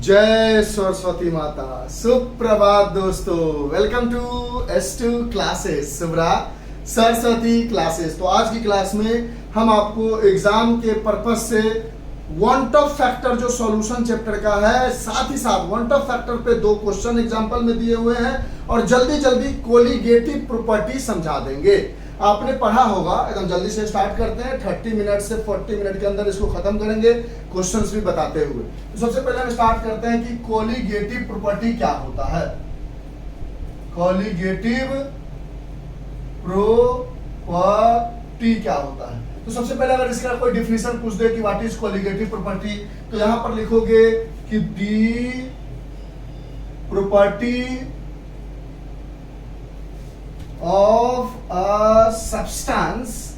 जय सरस्वती माता। सुप्रभात दोस्तों, welcome to S2 classes, Subra Saraswati classes. तो आज की क्लास में हम आपको एग्जाम के पर्पस से वन टॉप फैक्टर जो सॉल्यूशन चैप्टर का है, साथ ही साथ वन टॉप फैक्टर पे दो क्वेश्चन एग्जांपल में दिए हुए हैं और जल्दी जल्दी कोलिगेटिव प्रॉपर्टी समझा देंगे। आपने पढ़ा होगा, एकदम जल्दी से स्टार्ट करते हैं। 30 मिनट से 40 मिनट के अंदर इसको खत्म करेंगे, क्वेश्चंस भी बताते हुए। तो सबसे पहले हम स्टार्ट करते हैं कि कोलिगेटिव प्रॉपर्टी क्या होता है। कोलिगेटिव प्रॉपर्टी क्या होता है? तो सबसे पहले अगर इसका कोई डिफिनेशन पूछ दे कि व्हाट इज कोलिगेटिव प्रॉपर्टी, तो यहां पर लिखोगे कि दी property of a substance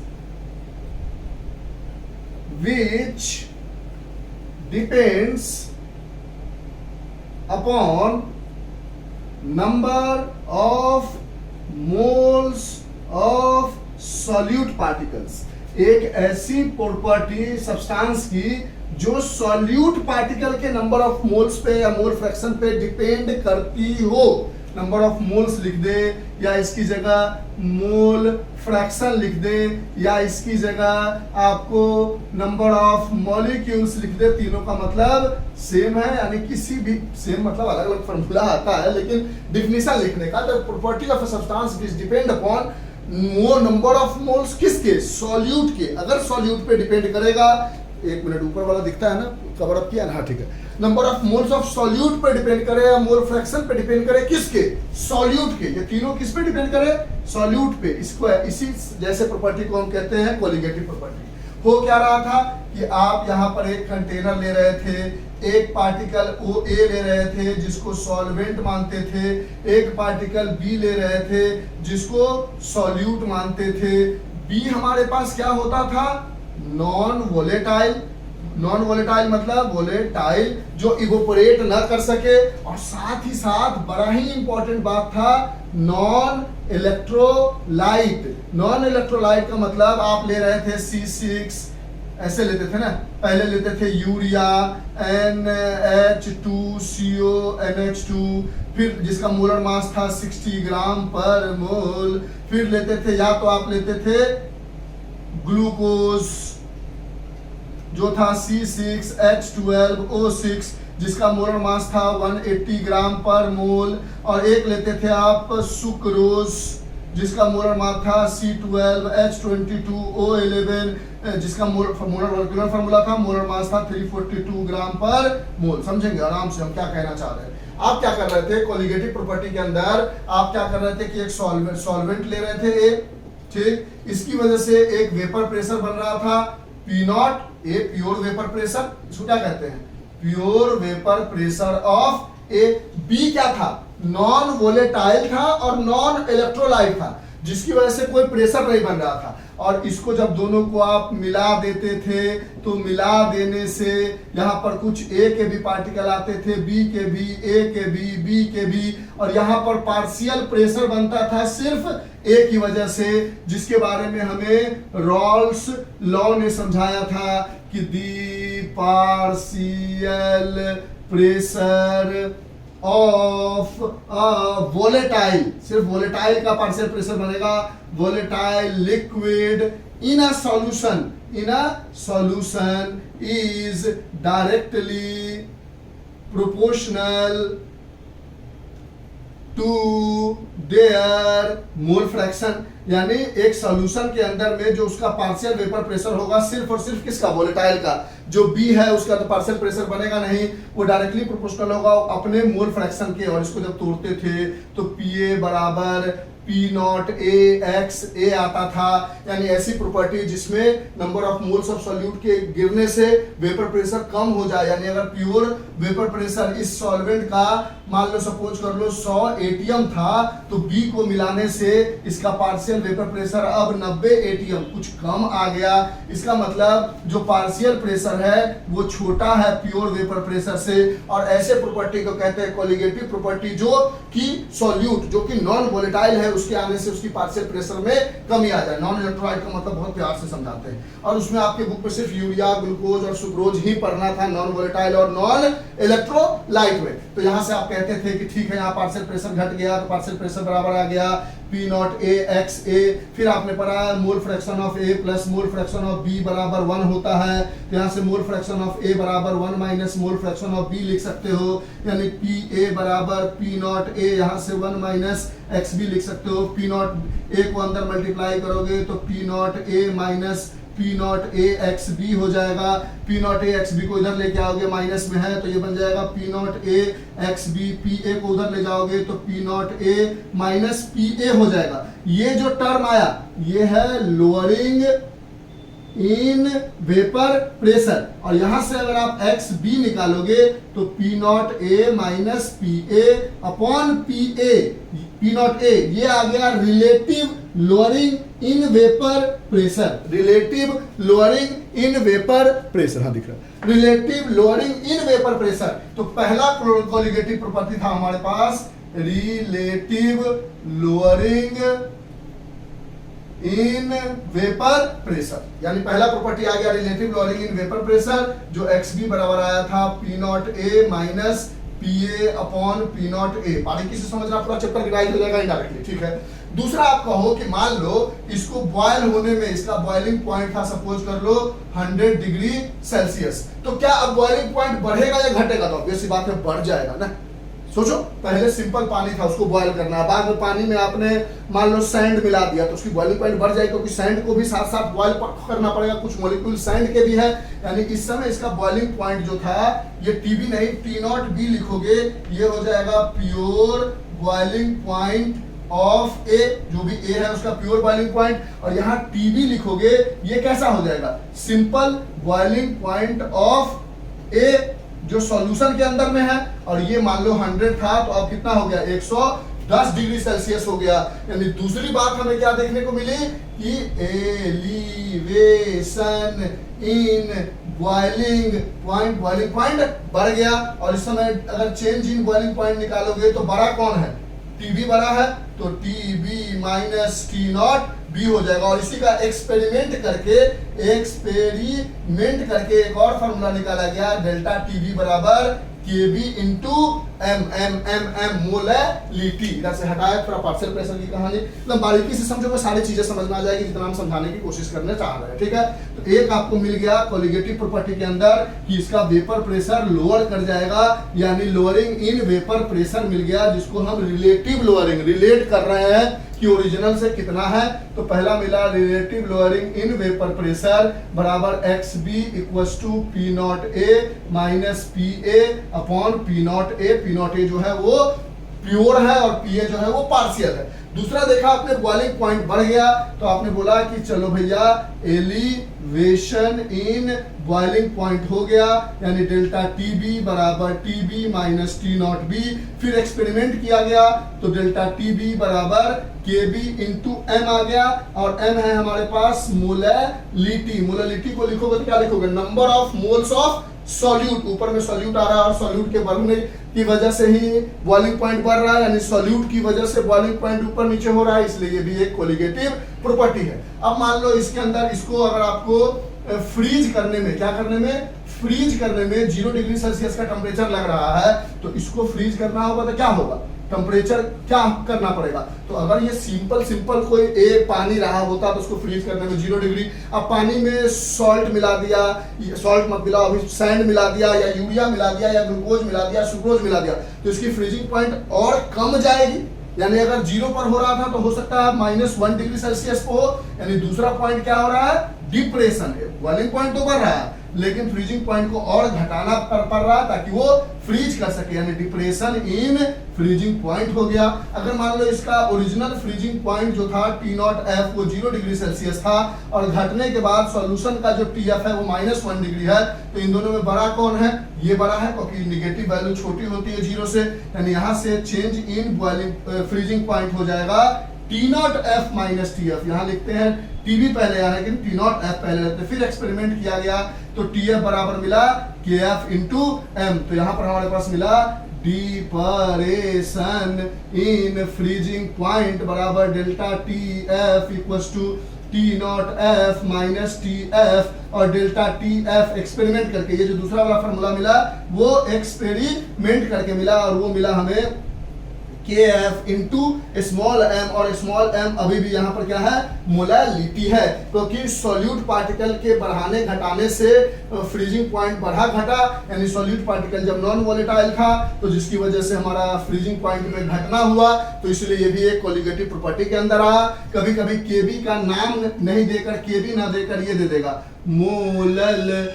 which depends upon number of moles of solute particles। एक ऐसी प्रॉपर्टी सब्सटेंस की जो सॉल्यूट पार्टिकल के नंबर ऑफ मोल्स पे या मोल फ्रैक्शन पे डिपेंड करती हो। नंबर ऑफ मोल्स लिख दे या इसकी जगह मोल फ्रैक्शन लिख दे या इसकी जगह आपको नंबर ऑफ मॉलिक्यूल्स लिख दे। तीनों का मतलब सेम है, यानी किसी भी सेम मतलब अलग अलग फॉर्मूला आता है, लेकिन डिफिनेशन लिखने का the property of a substance which depend upon more number of moles किसके, सॉल्यूट के। अगर सॉल्यूट पे डिपेंड करेगा, एक मिनट ऊपर वाला दिखता है ना, कवर अप किया ना, हाँ ठीक है। Number of moles of solute पे डिपेंड करे या मोल फ्रैक्शन पे डिपेंड करे, किसके, सॉल्यूट के। ये तीनों किस पे डिपेंड करे, सॉल्यूट पे। इसको इसी जैसे प्रॉपर्टी को हम कहते हैं कोलिगेटिव प्रॉपर्टी। हो क्या रहा था कि आप यहाँ पर एक कंटेनर ले रहे थे, एक पार्टिकल OA ले रहे थे जिसको सॉल्वेंट मानते थे, एक पार्टिकल B ले रहे थे जिसको सॉल्यूट मानते थे। B हमारे पास क्या होता था, नॉन वोलेटाइल। नॉन वोलेटाइल मतलब वोलेटाइल जो इवोपोरेट न कर सके, और साथ ही साथ बड़ा ही इंपॉर्टेंट बात था नॉन इलेक्ट्रोलाइट। नॉन इलेक्ट्रोलाइट का मतलब आप ले रहे थे C6, ऐसे लेते थे ना, पहले लेते थे यूरिया NH2CO NH2, फिर जिसका मोलर मास था 60 ग्राम पर मोल। फिर लेते थे या तो आप लेते थे ग्लूकोज जो था C6H12O6 जिसका मोलर मास था 180 ग्राम पर मोल, और एक लेते थे आप सुक्रोज जिसका मोलर मास था C12H22O11 जिसका मोलर फार्मूला था, मोलर मास था 342 ग्राम पर मोल। समझेंगे आराम से हम क्या कहना चाह रहे हैं। आप क्या कर रहे थे कोलिगेटिव प्रॉपर्टी के अंदर, आप क्या कर रहे थे कि एक सॉल्वेंट ले रहे थे एक, ठीक, इसकी वजह से एक वेपर प्रेशर बन रहा था P0, a pure vapour pressure, इसको क्या कहते हैं, pure vapour pressure of A. B क्या था, नॉन वोलेटाइल था और नॉन इलेक्ट्रोलाइट था, जिसकी वजह से कोई प्रेशर नहीं बन रहा था। और इसको जब दोनों को आप मिला देते थे तो मिला देने से यहाँ पर कुछ A के भी पार्टिकल आते थे, B के भी, A के भी, B के भी, और यहाँ पर पार्शियल प्रेशर बनता था सिर्फ A की वजह से, जिसके बारे में हमें रॉल्स लॉ ने समझाया था कि the partial pressure of volatile, सिर्फ वोलेटाइल का पार्शियल प्रेशर बनेगा, volatile liquid in a solution is directly proportional to their mole fraction. यानी एक सॉल्यूशन के अंदर में जो उसका पार्शियल वेपर प्रेशर होगा, सिर्फ और सिर्फ किसका, वोलेटाइल का। जो B है उसका तो पार्शियल प्रेशर बनेगा नहीं, वो डायरेक्टली प्रोपोर्शनल होगा अपने मोल फ्रैक्शन के। और इसको जब तोड़ते थे तो PA बराबर P0 A आता था, यानी ऐसी प्रॉपर्टी जिसमें number of moles of solute के गिरने से वेपर प्रेशर कम हो जाए। यानी अगर प्योर वेपर प्रेशर इस सॉल्वेंट का मान लो सपोज कर लो 100 ATM था, तो B को मिलाने से इसका पार्शियल वेपर प्रेशर अब 90 ATM, कुछ कम आ गया। इसका मतलब जो पार्शियल प्रेशर है वो छोटा है प्योर वेपर प्रेशर से, और ऐसे प्रॉपर्टी को कहते हैं कोलिगेटिव प्रॉपर्टी, जो कि सॉल्यूट जो कि नॉन वोलेटाइल है उसके आने से उसकी पार्शियल प्रेशर में कमी आ जाए। नॉन इलेक्ट्रोलाइट का मतलब बहुत प्यार से समझाते हैं, और उसमें आपके बुक में सिर्फ यूरिया, ग्लूकोज और सुक्रोज ही पढ़ना था, नॉन वोलेटाइल और नॉन इलेक्ट्रोलाइट में। तो यहाँ से आप कहते थे कि ठीक है यहाँ पार्शियल प्रेशर घट गया, तो पार्शियल प्रेशर बराबर आ गया P not A x A। फिर आपने पढ़ा mole fraction of A plus mole fraction of B बराबर 1 होता है, तो यहाँ से मोल फ्रैक्शन ऑफ A बराबर 1 minus mole fraction of B लिख सकते हो, यानी PA बराबर P नॉट A, यहाँ से 1 माइनस XB लिख सकते हो। P नॉट A को अंदर मल्टीप्लाई करोगे तो P not A minus P not A XB हो जाएगा। P नॉट A XB को इधर लेके आओगे, माइनस में है तो ये बन जाएगा P not A XB। PA को उधर ले जाओगे तो P not A minus PA हो जाएगा। ये जो टर्म आया ये है लोअरिंग इन वेपर प्रेशर, और यहां से अगर आप XB निकालोगे तो P not A minus PA upon PA, P not A ये आ गया relative lowering in vapour pressure, relative lowering in vapour pressure, हाँ दिख रहा है, relative lowering in vapour pressure. तो पहला कोलिगेटिव प्रॉपर्टी था हमारे पास relative lowering in vapour pressure, यानी पहला प्रॉपर्टी आ गया relative lowering in vapour pressure, जो XB बराबर आया था P not A minus PA upon P not A। बारीकी से समझना, पूरा चैप्टर रिवाइज हो जाएगा इनडायरेक्टली, ठीक है। दूसरा आप कहो कि मान लो इसको बॉयल होने में, इसका बॉइलिंग पॉइंट था सपोज कर लो 100 डिग्री सेल्सियस, तो क्या अब बॉइलिंग पॉइंट बढ़ेगा या घटेगा? तो ऑब्वियस सी बात है बढ़ जाएगा ना। सोचो पहले सिंपल पानी था उसको बॉयल करना है, बाद में पानी में आपने मान लो सैंड मिला दिया तो उसकी बॉइलिंग पॉइंट बढ़ जाएगी, क्योंकि सैंड को भी साथ साथ बॉयल करना पड़ेगा, कुछ मॉलिक्यूल सैंड के भी है। यानी इस समय इसका बॉइलिंग पॉइंट जो था ये TB नहीं T नॉट B लिखोगे, ये हो जाएगा pure boiling point of A, जो भी A है उसका प्योर बॉइलिंग पॉइंट, और यहाँ TB लिखोगे ये कैसा हो जाएगा simple boiling point of A जो सॉल्यूशन के अंदर में है। और ये मान लो 100 था तो अब कितना हो गया 110 डिग्री सेल्सियस हो गया। यानी दूसरी बात हमें क्या देखने को मिली कि एलिवेशन इन बॉइलिंग पॉइंट बढ़ गया। और इस समय अगर चेंज इन बॉइलिंग पॉइंट निकालोगे तो बड़ा कौन है? TB बड़ा है, तो TB minus T not B हो जाएगा। और इसी का एक्सपेरिमेंट करके एक और फॉर्मूला निकाला गया, डेल्टा TB बराबर KB इंटू M मोलैलिटी। इधर से हटाया थोड़ा पार्शियल प्रेशर की कहानी, मतलब बारीकी से समझोगे सारी चीजें समझ में आ जाएगी जितना हम समझाने की कोशिश करने चाह रहे हैं, ठीक है। तो एक आपको मिल गया कोलिगेटिव प्रॉपर्टी के अंदर कि इसका वेपर प्रेशर लोअर कर जाएगा, यानी लोअरिंग इन वेपर प्रेशर मिल गया, जिसको हम रिलेटिव लोअरिंग रिलेट कर रहे हैं कि ओरिजिनल से कितना है। तो पहला मिला relative lowering in vapour pressure बराबर XB equals to P not A minus PA upon P not A। P not A जो है वो प्योर है और PA जो है वो पार्शियल है। दूसरा देखा आपने बॉइलिंग पॉइंट बढ़ गया तो आपने बोला कि चलो भैया एलिवेशन इन बॉइलिंग पॉइंट हो गया, यानी डेल्टा TB बराबर TB minus T not B। फिर एक्सपेरिमेंट किया गया तो डेल्टा TB बराबर KB इंटू M आ गया, और M है हमारे पास मोलैलिटी। मोलैलिटी को लिखोगे तो क्या लिखोगे? Number of moles of solute. ऊपर में सॉल्यूट आ रहा है और सॉल्यूट के बढ़ने की वजह से ही बॉइलिंग पॉइंट बढ़ रहा है, यानी सॉल्यूट की वजह से बॉइलिंग पॉइंट ऊपर नीचे हो रहा है, इसलिए ये भी एक कोलिगेटिव प्रॉपर्टी है। अब मान लो इसके अंदर इसको अगर आपको फ्रीज करने में, क्या करने में? फ्रीज करने में 0 डिग्री सेल्सियस का टेम्परेचर लग रहा है, तो इसको फ्रीज करना होगा तो क्या होगा? टेम्परेचर क्या करना पड़ेगा? तो अगर ये सिंपल कोई एक पानी रहा होता तो उसको फ्रीज करने में 0 डिग्री, अब पानी में सॉल्ट मिला दिया, सॉल्ट मत मिलाओ, अभी सैंड मिला दिया या यूरिया मिला दिया या ग्लूकोज मिला दिया, सुक्रोज मिला दिया, तो इसकी फ्रीजिंग पॉइंट और कम जाएगी। यानी अगर 0 पर हो रहा था तो हो सकता है -1 डिग्री सेल्सियस को हो, यानी दूसरा पॉइंट क्या हो रहा है? डिप्रेशन है। बॉइलिंग पॉइंट तो बढ़ रहा है लेकिन फ्रीजिंग पॉइंट को और घटाना पड़ रहा है ताकि वो फ्रीज कर सके, यानी डिप्रेशन इन फ्रीजिंग पॉइंट हो गया। अगर मान लो इसका ओरिजिनल फ्रीजिंग पॉइंट जो था T नॉट F वो 0 डिग्री सेल्सियस था, और घटने के बाद सॉल्यूशन का जो TF है वो -1 डिग्री है, तो इन दोनों में बड़ा कौन है? ये बड़ा है, क्योंकि निगेटिव वैल्यू छोटी होती है 0 से, यानी यहाँ से change in boiling freezing point हो जाएगा T not F minus T F, यहाँ लिखते हैं टीबी पहले आना लेकिन टी नॉट एफ पहले रहते। फिर एक्सपेरिमेंट किया गया तो टी एफ बराबर मिला के एफ इंटू एम, तो यहाँ पर हमारे पास मिला डिपरेशन इन फ्रीजिंग पॉइंट बराबर delta T F equals to T not F minus T F और डेल्टा टी एफ एक्सपेरिमेंट करके, ये जो दूसरा वाला फॉर्मूला मिला वो एक्सपेरिमेंट करके मिला और वो मिला हमें के एफ इंटू स्मॉल एम, और स्मॉल एम अभी भी यहाँ पर क्या है, मोलालिटी है, क्योंकि सॉल्यूट पार्टिकल के बढ़ाने घटाने से फ्रीजिंग पॉइंट बढ़ा घटा, यानी सॉल्यूट पार्टिकल जब नॉन वोलेटाइल था तो जिसकी वजह से हमारा फ्रीजिंग पॉइंट में घटना हुआ, तो इसलिए ये भी एक कोलिगेटिव प्रॉपर्टी के अंदर आ। कभी कभी केबी का नाम नहीं देकर, केबी ना देकर ये दे देगा मोलल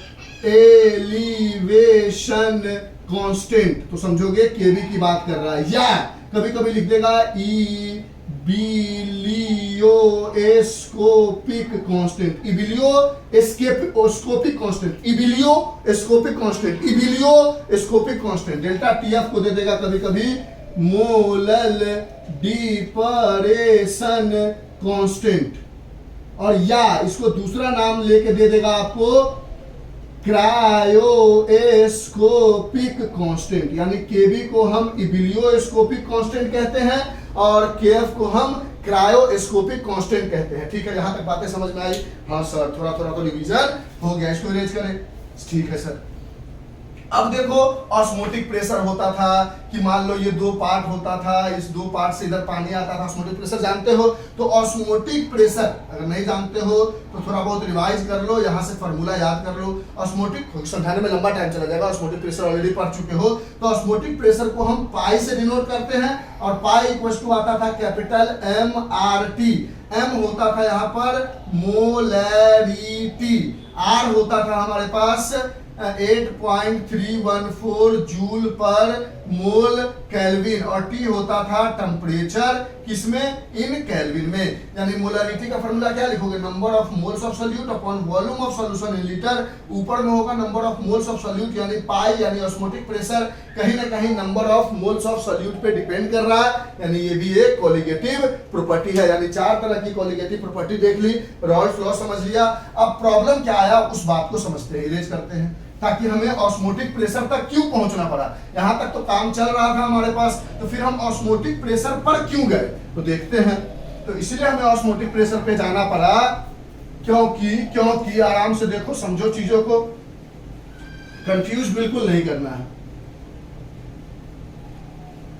एलिवेशन कांस्टेंट, तो समझोगे केबी की बात कर रहा है। या कभी कभी लिख देगा ebullioscopic constant, ebullioscopic constant, ebullioscopic constant, ebullioscopic constant. Delta TF को दे देगा कभी कभी मोलल डिपरेशन कांस्टेंट, और या इसको दूसरा नाम लेके दे देगा आपको क्रायोस्कोपिक कांस्टेंट, यानी केबी को हम इबिलियोस्कोपिक कांस्टेंट कहते हैं और केएफ को हम क्रायोस्कोपिक कांस्टेंट कहते हैं। ठीक है, यहां तक बातें समझ में आई? हाँ सर, थोड़ा थोड़ा तो रिवीजन हो गया, इसको इरेज करें। ठीक है सर। अब देखो ऑस्मोटिक प्रेशर होता था कि मान लो ये दो पार्ट होता था, इस दो पार्ट से इधर पानी आता था, ऑस्मोटिक प्रेशर जानते हो? तो ऑस्मोटिक प्रेशर अगर नहीं जानते हो तो थोड़ा बहुत रिवाइज कर लो, यहाँ से फॉर्मूला याद कर लो। ऑस्मोटिक समझाने में लंबा टाइम चला जाएगा, ऑस्मोटिक प्रेशर ऑलरेडी पढ़ चुके हो। तो ऑस्मोटिक प्रेशर को हम पाई से डिनोट करते हैं, और पाई इक्वल टू आता था capital M R T. M होता था यहाँ पर मोलैरिटी, आर होता था हमारे पास 8.314 जूल पर मोल केल्विन, और टी होता था टेम्परेचर, किसमें? इन केल्विन में। यानी मोलारिटी का फॉर्मूला क्या लिखोगे? Number of moles of solute upon volume of solution in litre. ऊपर में होगा number of moles of solute, यानी पाई, यानी ऑस्मोटिक प्रेशर कहीं ना कहीं number of moles of solute पे डिपेंड कर रहा है, यानी ये भी एक कोलिगेटिव प्रॉपर्टी है। यानी चार तरह की कोलिगेटिव प्रॉपर्टी देख ली, रॉल्स लॉ समझ लिया। अब प्रॉब्लम क्या आया उस बात को समझते हैं, इरेज करते हैं, ताकि हमें ऑस्मोटिक प्रेशर तक क्यों पहुंचना पड़ा। यहां तक तो काम चल रहा था हमारे पास, तो फिर हम ऑस्मोटिक प्रेशर पर क्यों गए, तो देखते हैं। तो इसलिए हमें ऑस्मोटिक प्रेशर पे जाना पड़ा, क्योंकि आराम से देखो, समझो चीजों को, कंफ्यूज बिल्कुल नहीं करना है।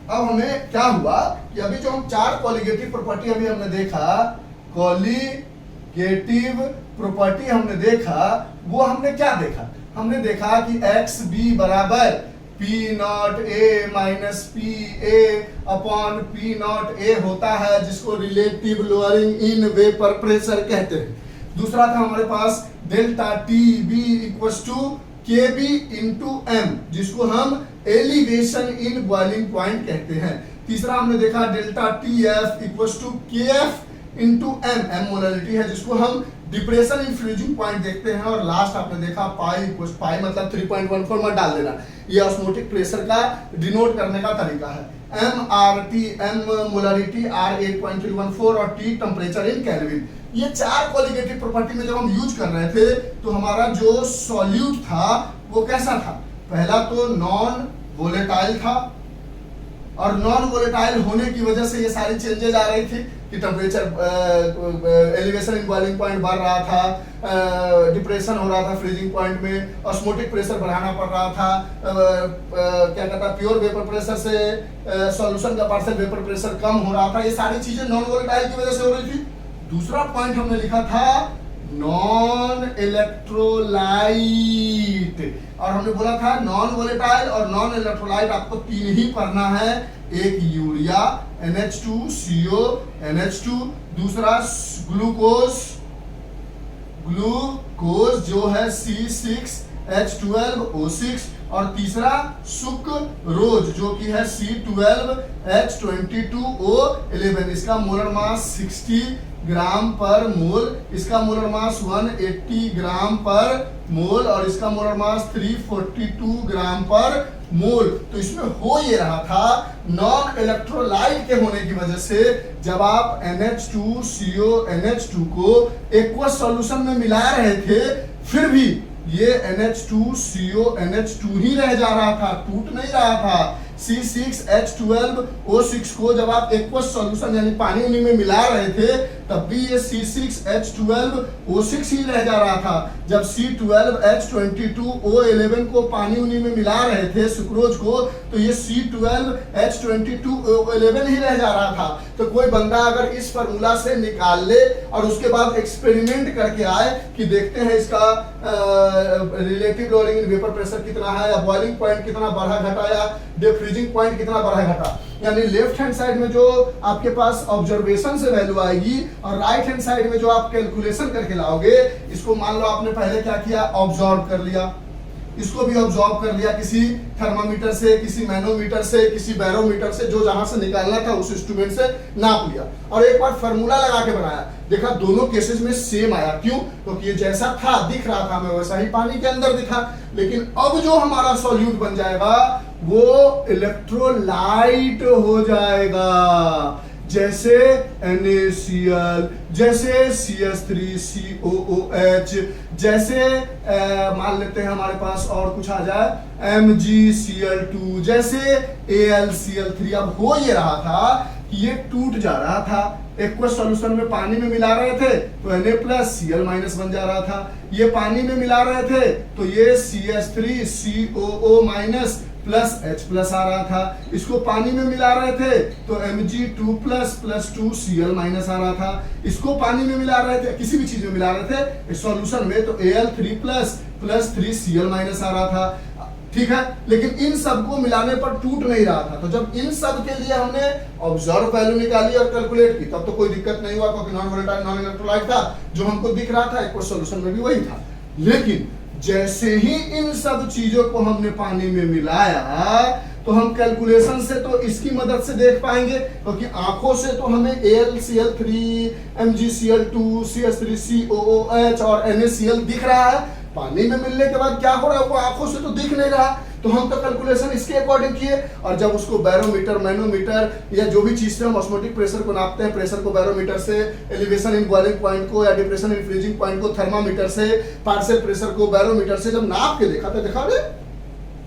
अब हमें क्या हुआ कि अभी जो हम चार कोलिगेटिव प्रॉपर्टी अभी हमने देखा, कोलिगेटिव प्रॉपर्टी हमने देखा, वो हमने क्या देखा? हमने देखा कि एक्स बी बराबर P nought A minus P A upon P nought A होता है, जिसको relative lowering in vapour pressure कहते हैं। दूसरा था हमारे पास delta T B equals to K B into M, जिसको हम एलिवेशन इन बॉइलिंग पॉइंट कहते हैं। तीसरा हमने देखा delta T F equals to K F into M, M molality है, जिसको हम डिप्रेशन इन फ्रीजिंग पॉइंट देखते हैं। और लास्ट आपने देखा पाई मतलब 3.14 मत डाल देना, ये ऑस्मोटिक प्रेशर का डिनोट करने का तरीका है। M R T, M molarity, R 8.314 और टी टेम्परेचर इन केल्विन। ये चार कोलिगेटिव प्रॉपर्टी में जब हम यूज कर रहे थे तो हमारा जो सॉल्यूट था वो कैसा था? पहला तो नॉन वोलेटाइल था, और नॉन वोलेटाइल होने की वजह से ये सारी चेंजेस आ रही थी कि temperature elevation in boiling point बढ़ रहा था, डिप्रेशन हो रहा था फ्रीजिंग पॉइंट में, ऑस्मोटिक प्रेशर बढ़ाना पड़ रहा था, क्या कहता है, प्योर वेपर प्रेशर से सॉल्यूशन का पार्शियल वेपर प्रेशर कम हो रहा था। ये सारी चीजें नॉन वोलेटाइल की वजह से हो रही थी। दूसरा पॉइंट हमने लिखा था नॉन इलेक्ट्रोलाइट, और हमने बोला था नॉन वोलेटाइल और नॉन इलेक्ट्रोलाइट आपको तीन ही पढ़ना है, एक यूरिया NH2CO NH2, दूसरा ग्लूकोज जो है C6H12O6, और तीसरा सुक्रोज जो कि है C12H22O11। इसका मोलर मास 60 ग्राम पर मोल, इसका मोलर मास 180 ग्राम पर मोल, और इसका मोलर मास 342 ग्राम पर मोल। तो इसमें हो ये रहा था, नॉन इलेक्ट्रोलाइट के होने की वजह से जब आप NH2CO NH2 को एक्वस सॉल्यूशन में मिला रहे थे, फिर भी ये NH2CO NH2 ही रह जा रहा था, टूट नहीं रहा था। C6H12O6 को जब आप एक्वस सॉल्यूशन यानी पानी उनी में मिला रहे थे, तब भी ये C6H12O6 ही रह जा रहा था। जब C12H22O11 को पानी उनी में मिला रहे थे सुक्रोज को, तो ये C12H22O11 ही रह जा रहा था। तो कोई बंदा अगर इस फार्मूला से निकाल ले और उसके बाद एक्सपेरिमेंट करके आए कि देखते हैं इसका relative lowering in vapour pressure कितना है, या बॉइलिंग पॉइंट कितना बढ़ा घटा, या फ्रीजिंग पॉइंट कितना बढ़ा घटा, यानी लेफ्ट हैंड साइड में जो आपके पास ऑब्जर्वेशन से वैल्यू आएगी और राइट हैंड साइड में जो आप कैलकुलेशन करके लाओगे, इसको मान लो आपने पहले क्या किया, ऑब्जर्व कर लिया, इसको भी ऑब्जर्व कर लिया किसी थर्मामीटर से, किसी मैनोमीटर से, किसी बैरोमीटर से, जो जहां से निकालना था उस इंस्ट्रूमेंट से नाप लिया और एक बार फार्मूला लगा के बनाया। देखा दोनों केसेस में सेम आया। क्यों? क्योंकि ये जैसा था दिख रहा था हमें वैसा ही पानी के अंदर दिखा। लेकिन अब जो हमारा सॉल्यूट बन जाएगा वो इलेक्ट्रोलाइट हो जाएगा, जैसे NaCl, जैसे CH3COOH, जैसे मान लेते हैं हमारे पास और कुछ आ जाए MgCl2, जैसे AlCl3। अब हो ये रहा था कि ये टूट जा रहा था, एक्वस सॉल्यूशन में पानी में मिला रहे थे तो Na+Cl- बन जा रहा था, ये पानी में मिला रहे थे तो ये CH3COO- +H+ आ रहा था, इसको पानी में मिला रहे थे तो Mg2 + 2Cl- आ रहा था, इसको पानी में मिला रहे थे, किसी भी चीज में मिला रहे थे सॉल्यूशन में, तो Al3 + 3Cl- आ रहा था। ठीक है, लेकिन इन सब को मिलाने पर टूट नहीं रहा था। तो जब इन सब के लिए हमने ऑब्जर्व वैल्यू निकाली और कैलकुलेट की, तब तो कोई दिक्कत नहीं हुआ, क्योंकि नॉन वोलेटाइल नॉन इलेक्ट्रोलाइट था, जो हमको दिख रहा था एक्वस सॉल्यूशन में भी वही था। लेकिन जैसे ही इन सब चीजों को हमने पानी में मिलाया, तो हम कैलकुलेशन से तो इसकी मदद से देख पाएंगे, क्योंकि आंखों से तो हमें AlCl3, MgCl2, CH3COOH और NaCl दिख रहा है। पानी में मिलने के बाद क्या हो रहा है वो आंखों से तो दिख नहीं रहा, तो हम तो कैलकुलेशन इसके अकॉर्डिंग किए। और जब उसको बैरोमीटर, मैनोमीटर या जो भी चीज से हम ऑस्मोटिक प्रेशर को नापते हैं, प्रेशर को बैरोमीटर से, एलिवेशन इन बॉइलिंग पॉइंट को या डिप्रेशन इन फ्रीजिंग पॉइंट को थर्मामीटर से, पार्शियल प्रेशर को बैरोमीटर से जब नाप के देखा तो देखा रे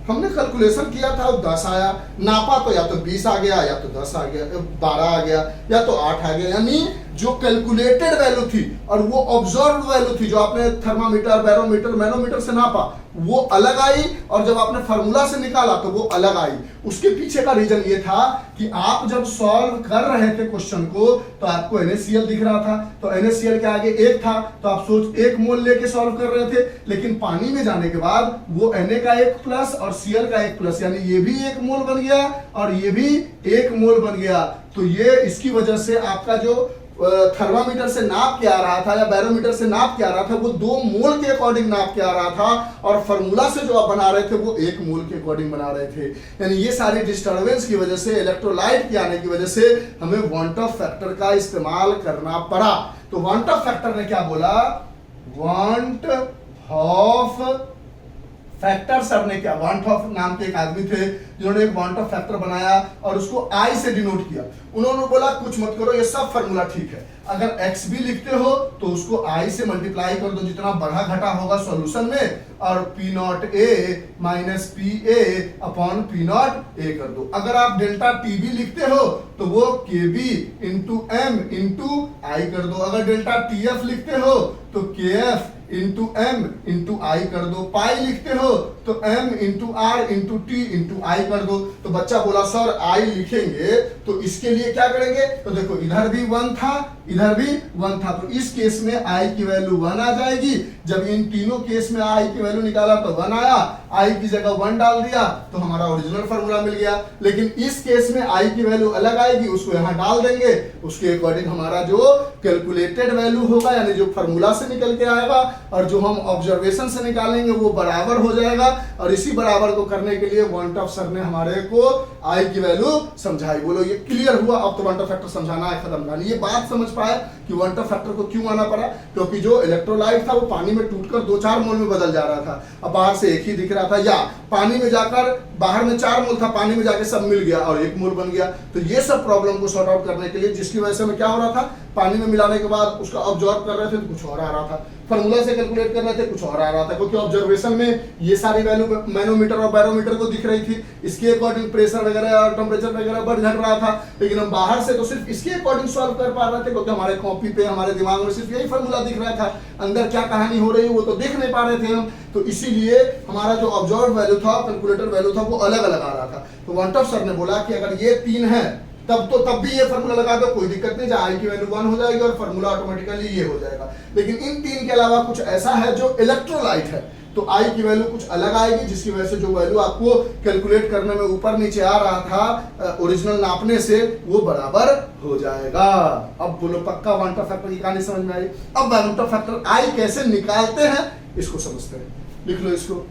हमने कैलकुलेशन किया था 10 आया, नापा तो या तो 20 आ गया, या तो 10 आ गया, 12 आ गया, या तो 8 आ गया। यानी जो कैलकुलेटेड वैल्यू थी और वो ऑब्जर्व्ड वैल्यू थी, जो आपने थर्मामीटर, बैरोमीटर, मैनोमीटर से नापा, वो अलग आई, और जब आपने फार्मूला से निकाला तो वो अलग आई। उसके पीछे का रीजन ये था कि आप जब सॉल्व कर रहे थे क्वेश्चन को, तो आपको NaCl दिख रहा था, तो NaCl के आगे 1 था, तो आप सोच 1 मोल लेके सॉल्व कर रहे थे। लेकिन पानी में जाने के बाद वो Na का 1+ और Cl का 1+, यानी ये भी 1 मोल बन गया और ये भी 1 मोल बन गया। तो ये इसकी वजह से आपका जो थर्मामीटर से नाप के आ रहा था या बैरोमीटर से नाप के आ रहा था, वो 2 मोल के अकॉर्डिंग नाप के आ रहा था, और फार्मूला से जो आप बना रहे थे वो 1 मोल के अकॉर्डिंग बना रहे थे। यानी ये सारी डिस्टर्बेंस की वजह से, इलेक्ट्रोलाइट के आने की वजह से हमें वांट ऑफ फैक्टर का इस्तेमाल करना पड़ा। तो वांट ऑफ फैक्टर ने क्या बोला, वांट ऑफ फैक्टर सर ने क्या, वांट ऑफ नाम के एक आदमी थे जिन्होंने एक वांट ऑफ फैक्टर बनाया और उसको I से डिनोट किया। उन्होंने बोला कुछ मत करो, ये सब फार्मूला ठीक है, अगर x भी लिखते हो तो उसको I से मल्टीप्लाई कर दो जितना बढ़ा घटा होगा सॉल्यूशन में, और P0A - PA/P0A कर दो। अगर आप डेल्टा T भी लिखते हो तो वो KB × M × I कर दो। अगर डेल्टा TF लिखते हो तो KF × M × I कर दो। पाई लिखते हो तो M × R × T × I कर दो। तो बच्चा बोला सर I लिखेंगे तो इसके लिए क्या करेंगे, तो देखो इधर भी 1 था, इधर भी 1 था, तो इस केस में I की वैल्यू 1 आ जाएगी। जब इन तीनों केस में I की वैल्यू निकाला तो 1 आया, I की जगह 1 डाल दिया तो हमारा ओरिजिनल फार्मूला मिल गया। लेकिन इस केस में I की वैल्यू अलग आएगी, उसको यहाँ डाल देंगे, उसके अकॉर्डिंग हमारा जो कैलकुलेटेड वैल्यू होगा, यानी जो फार्मूला से निकल के आएगा और जो हम ऑब्जर्वेशन से निकालेंगे वो बराबर हो जाएगा। और इसी बराबर को करने के लिए वांट ऑफ सर ने हमारे को I की वैल्यू समझाई। बोलो ये क्लियर हुआ? अब तो वांट ऑफ फैक्टर समझाना है खत्म। यानी ये बात समझ पाए कि वांट ऑफ फैक्टर को क्यों आना पड़ा, क्योंकि जो इलेक्ट्रोलाइट था वो पानी में टूटकर 2-4 मोल में बदल जा रहा था, अब बाहर से 1 ही दिख रहा था, या पानी में जाकर बाहर में 4 मोल था, पानी में जाके सब मिल गया और 1 मोल बन गया। तो ये सब प्रॉब्लम को सॉर्ट आउट करने के लिए, जिसकी वजह से हमें क्या हो रहा था, पानी में मिलाने के बाद उसका ऑब्जॉर्व कर रहे थे तो कुछ और आ रहा था, फार्मूला से कैलकुलेट कर रहे थे कुछ और आ रहा था, क्योंकि ऑब्जर्वेशन में ये सारी वैल्यू मैनोमीटर और बैरोमीटर को दिख रही थी, इसके अकॉर्डिंग प्रेशर वगैरह और टेम्परेचर वगैरह बढ़ घट रहा था। लेकिन हम बाहर से तो सिर्फ इसके अकॉर्डिंग सॉल्व कर पा रहे थे, क्योंकि हमारे कॉपी पे हमारे दिमाग में सिर्फ यही फार्मूला दिख रहा था, अंदर क्या कहानी हो रही है वो तो देख नहीं पा रहे थे हम। तो इसीलिए हमारा जो ऑब्जर्व वैल्यू था, कैलकुलेटर वैल्यू था, वो अलग अलग आ रहा था। तो वॉन्टॉफ सर ने बोला कि अगर ये 3 है तब भी ये फार्मूला लगा दो, कोई दिक्कत नहीं, आई की वैल्यू 1 हो जाएगी और फार्मूला ऑटोमेटिकली ये हो जाएगा। लेकिन इन 3 के अलावा कुछ ऐसा है जो इलेक्ट्रोलाइट है, तो आई की वैल्यू कुछ अलग आएगी, जिसकी वजह से जो वैल्यू आपको कैलकुलेट करने में ऊपर नीचे आ रहा था ओरिजिनल नापने से, वो बराबर हो जाएगा। अब बोलो पक्का वॉन्टॉफ फैक्टर की कहानी समझ में आई। अब वॉन्टॉफ फैक्टर आई कैसे निकालते हैं इसको समझते हैं। लिख लो इसको।